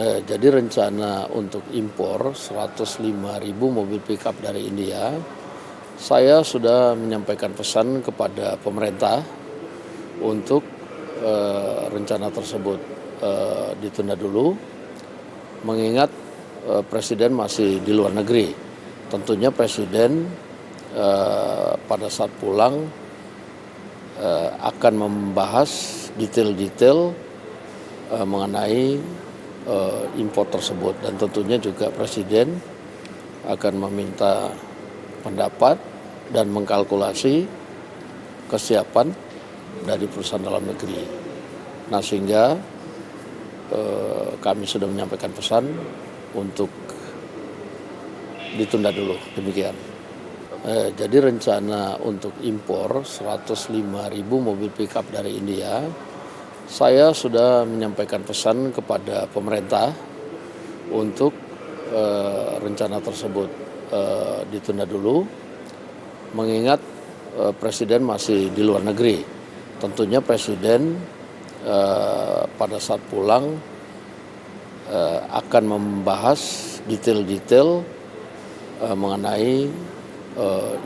Jadi rencana untuk impor 105.000 mobil pickup dari India, saya sudah menyampaikan pesan kepada pemerintah untuk rencana tersebut ditunda dulu, mengingat Presiden masih di luar negeri. Tentunya Presiden pada saat pulang akan membahas detail-detail mengenai impor tersebut, dan tentunya juga Presiden akan meminta pendapat dan mengkalkulasi kesiapan dari perusahaan dalam negeri. Nah, sehingga kami sudah menyampaikan pesan untuk ditunda dulu, demikian. Jadi rencana untuk impor 105.000 mobil pickup dari India, saya sudah menyampaikan pesan kepada pemerintah untuk rencana tersebut ditunda dulu, mengingat Presiden masih di luar negeri. Tentunya Presiden pada saat pulang akan membahas detail-detail mengenai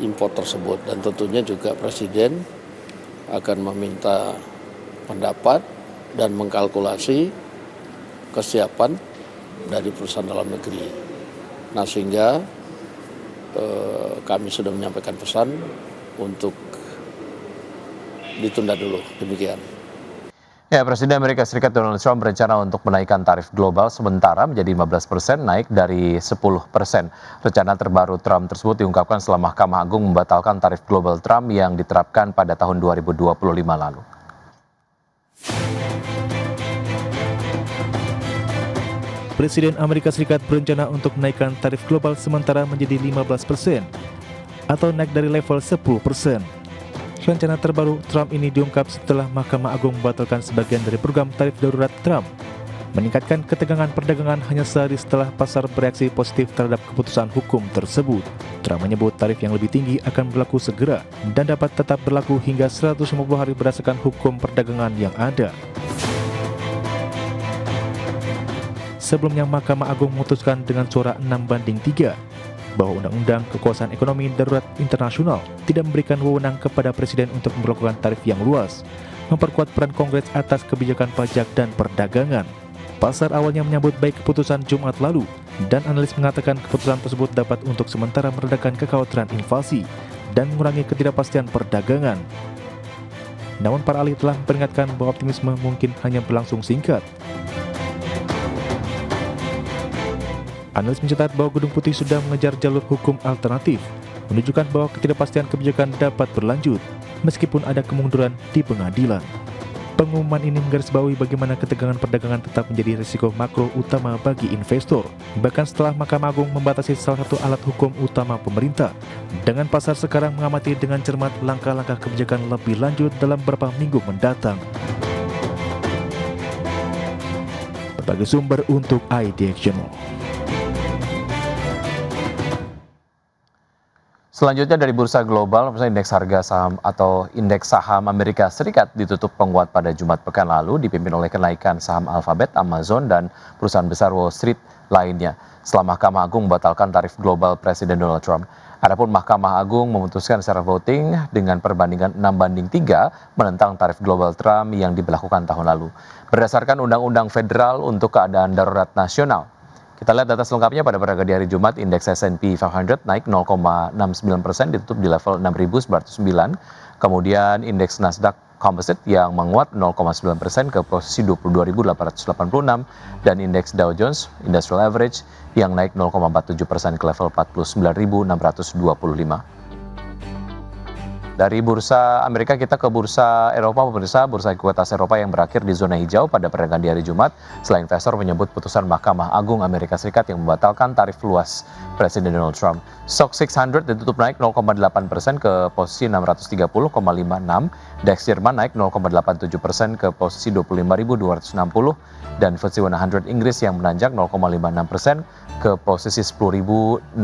impor tersebut, dan tentunya juga Presiden akan meminta pendapat dan mengkalkulasi kesiapan dari perusahaan dalam negeri. Nah, sehingga kami sudah menyampaikan pesan untuk ditunda dulu, demikian. Ya, Presiden Amerika Serikat Donald Trump berencana untuk menaikkan tarif global sementara menjadi 15%, naik dari 10%. Rencana terbaru Trump tersebut diungkapkan setelah Mahkamah Agung membatalkan tarif global Trump yang diterapkan pada tahun 2025 lalu. Presiden Amerika Serikat berencana untuk menaikkan tarif global sementara menjadi 15% atau naik dari level 10%. Rencana terbaru Trump ini diungkap setelah Mahkamah Agung membatalkan sebagian dari program tarif darurat Trump, meningkatkan ketegangan perdagangan hanya sehari setelah pasar bereaksi positif terhadap keputusan hukum tersebut. Trump menyebut tarif yang lebih tinggi akan berlaku segera dan dapat tetap berlaku hingga 150 hari berdasarkan hukum perdagangan yang ada. Sebelumnya Mahkamah Agung memutuskan dengan suara 6-3 bahwa Undang-Undang Kekuasaan Ekonomi Darurat Internasional tidak memberikan wewenang kepada Presiden untuk memberlakukan tarif yang luas, memperkuat peran Kongres atas kebijakan pajak dan perdagangan. Pasar awalnya menyambut baik keputusan Jumat lalu, dan analis mengatakan keputusan tersebut dapat untuk sementara meredakan kekhawatiran inflasi dan mengurangi ketidakpastian perdagangan. Namun para ahli telah memperingatkan bahwa optimisme mungkin hanya berlangsung singkat. Analis mencatat bahwa Gedung Putih sudah mengejar jalur hukum alternatif, menunjukkan bahwa ketidakpastian kebijakan dapat berlanjut meskipun ada kemunduran di pengadilan. Pengumuman ini menggarisbawahi bagaimana ketegangan perdagangan tetap menjadi risiko makro utama bagi investor, bahkan setelah Mahkamah Agung membatasi salah satu alat hukum utama pemerintah. Dengan pasar sekarang mengamati dengan cermat langkah-langkah kebijakan lebih lanjut dalam beberapa minggu mendatang. Berbagai sumber untuk IDX Channel. Selanjutnya dari bursa global, indeks harga saham atau indeks saham Amerika Serikat ditutup penguat pada Jumat pekan lalu, dipimpin oleh kenaikan saham Alphabet, Amazon, dan perusahaan besar Wall Street lainnya setelah Mahkamah Agung membatalkan tarif global Presiden Donald Trump. Adapun Mahkamah Agung memutuskan secara voting dengan perbandingan 6-3 menentang tarif global Trump yang diberlakukan tahun lalu. Berdasarkan Undang-Undang Federal untuk Keadaan Darurat Nasional, kita lihat data selengkapnya pada peragaan di hari Jumat, indeks S&P 500 naik 0,69%, ditutup di level 6.909. Kemudian indeks Nasdaq Composite yang menguat 0,9% ke posisi 22.886, dan indeks Dow Jones Industrial Average yang naik 0,47% ke level 49.625. Dari bursa Amerika kita ke bursa Eropa, pemirsa. Bursa ekuitas Eropa yang berakhir di zona hijau pada perdagangan di hari Jumat setelah investor menyebut putusan Mahkamah Agung Amerika Serikat yang membatalkan tarif luas Presiden Donald Trump. STOXX 600 ditutup naik 0,8% ke posisi 630,56. DAX Jerman naik 0,87% ke posisi 25.260, dan FTSE 100 Inggris yang menanjak 0,56% ke posisi 10.686.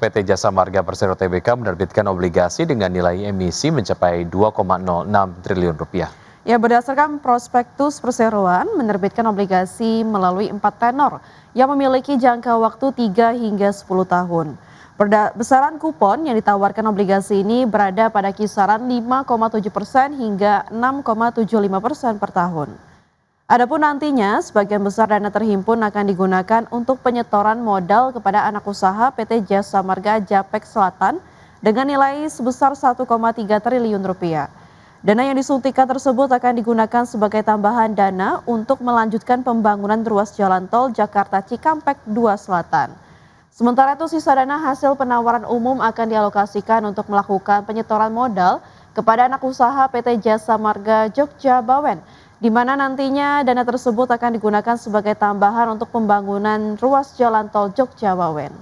PT Jasa Marga Persero Tbk menerbitkan obligasi dengan nilai emisi mencapai 2,06 triliun rupiah. Ya, berdasarkan prospektus perseroan, menerbitkan obligasi melalui 4 tenor yang memiliki jangka waktu 3 hingga 10 tahun. Besaran kupon yang ditawarkan obligasi ini berada pada kisaran 5,7% hingga 6,75% per tahun. Adapun nantinya, sebagian besar dana terhimpun akan digunakan untuk penyetoran modal kepada anak usaha PT Jasa Marga Japek Selatan dengan nilai sebesar 1,3 triliun rupiah. Dana yang disuntikan tersebut akan digunakan sebagai tambahan dana untuk melanjutkan pembangunan ruas jalan tol Jakarta Cikampek 2 Selatan. Sementara itu, sisa dana hasil penawaran umum akan dialokasikan untuk melakukan penyetoran modal kepada anak usaha PT Jasa Marga Jogja Bawen, di mana nantinya dana tersebut akan digunakan sebagai tambahan untuk pembangunan ruas jalan tol Jogja Bawen.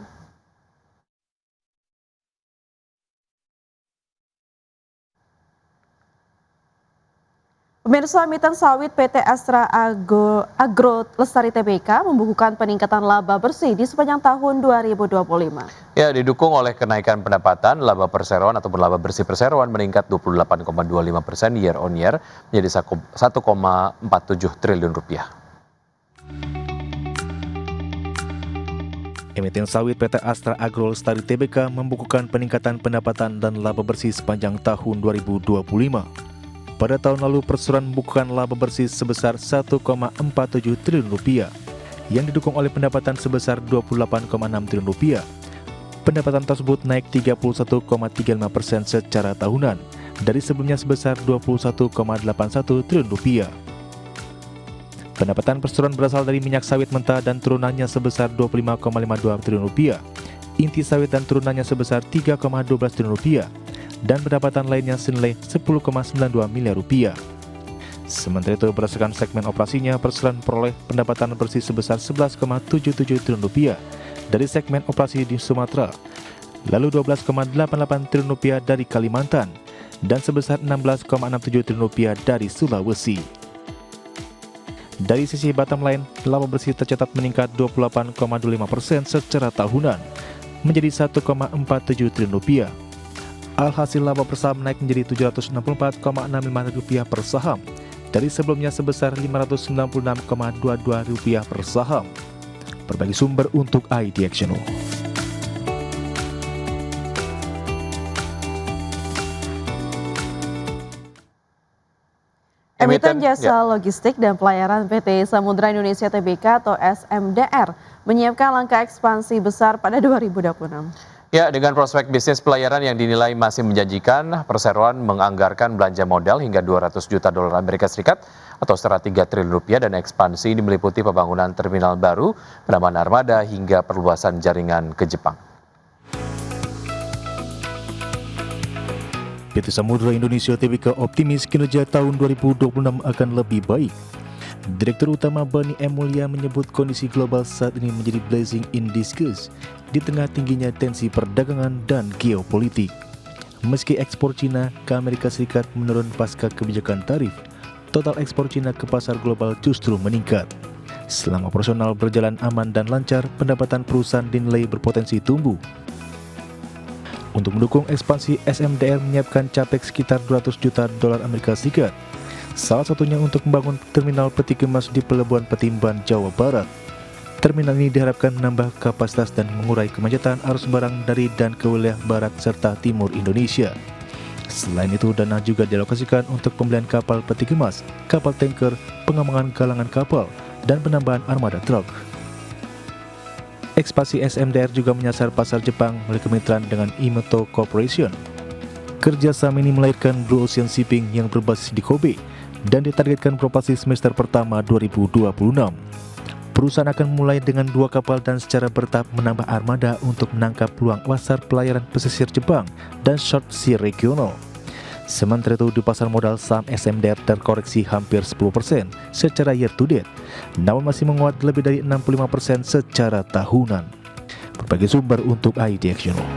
Pemirsa, emiten sawit PT Astra Agro Lestari Tbk membukukan peningkatan laba bersih di sepanjang tahun 2025. Ya, didukung oleh kenaikan pendapatan, laba perseroan ataupun laba bersih perseroan meningkat 28,25% year on year menjadi 1,47 triliun rupiah. Emiten sawit PT Astra Agro Lestari Tbk membukukan peningkatan pendapatan dan laba bersih sepanjang tahun 2025. Pada tahun lalu, perseroan membukukan laba bersih sebesar 1,47 triliun rupiah, yang didukung oleh pendapatan sebesar 28,6 triliun rupiah. Pendapatan tersebut naik 31,35% secara tahunan, dari sebelumnya sebesar 21,81 triliun rupiah. Pendapatan perseroan berasal dari minyak sawit mentah dan turunannya sebesar 25,52 triliun rupiah, inti sawit dan turunannya sebesar 3,12 triliun rupiah, dan pendapatan lainnya senilai 10,92 miliar rupiah. Sementara itu, berdasarkan segmen operasinya, perseroan memperoleh pendapatan bersih sebesar 11,77 triliun rupiah dari segmen operasi di Sumatera, lalu 12,88 triliun rupiah dari Kalimantan, dan sebesar 16,67 triliun rupiah dari Sulawesi. Dari sisi bottom line, laba bersih tercatat meningkat 28,25% secara tahunan menjadi 1,47 triliun rupiah. Alhasil laba per saham naik menjadi Rp764,65 per saham dari sebelumnya sebesar Rp596,22 per saham. Berbagai sumber untuk IDX Channel. Emiten jasa logistik dan pelayaran PT Samudra Indonesia Tbk atau SMDR menyiapkan langkah ekspansi besar pada 2026. Ya, dengan prospek bisnis pelayaran yang dinilai masih menjanjikan, perseroan menganggarkan belanja modal hingga 200 juta dolar Amerika Serikat atau setara 3 triliun rupiah, dan ekspansi ini meliputi pembangunan terminal baru, penambahan armada hingga perluasan jaringan ke Jepang. PT Samudra Indonesia Tbk optimis kinerja tahun 2026 akan lebih baik. Direktur Utama Bani M. Mulya menyebut kondisi global saat ini menjadi blessing in disguise di tengah tingginya tensi perdagangan dan geopolitik. Meski ekspor Cina ke Amerika Serikat menurun pasca kebijakan tarif, total ekspor Cina ke pasar global justru meningkat. Selama operasional berjalan aman dan lancar, pendapatan perusahaan dinilai berpotensi tumbuh. Untuk mendukung ekspansi, SMDR menyiapkan capex sekitar 200 juta dolar Amerika Serikat. Salah satunya untuk membangun terminal peti kemas di Pelabuhan Petimban, Jawa Barat. Terminal ini diharapkan menambah kapasitas dan mengurai kemacetan arus barang dari dan ke wilayah barat serta timur Indonesia. Selain itu, dana juga dialokasikan untuk pembelian kapal peti kemas, kapal tanker, pengembangan galangan kapal, dan penambahan armada truk. Ekspansi SMDR juga menyasar pasar Jepang melalui kemitraan dengan Imeto Corporation. Kerjasama ini melahirkan Blue Ocean Shipping yang berbasis di Kobe dan ditargetkan beroperasi semester pertama 2026. Perusahaan akan mulai dengan 2 kapal dan secara bertahap menambah armada untuk menangkap peluang pasar pelayaran pesisir Jepang dan short sea regional. Sementara itu, di pasar modal saham SMDR terkoreksi hampir 10% secara year to date, namun masih menguat lebih dari 65% secara tahunan. Berbagai sumber untuk IDX Channel.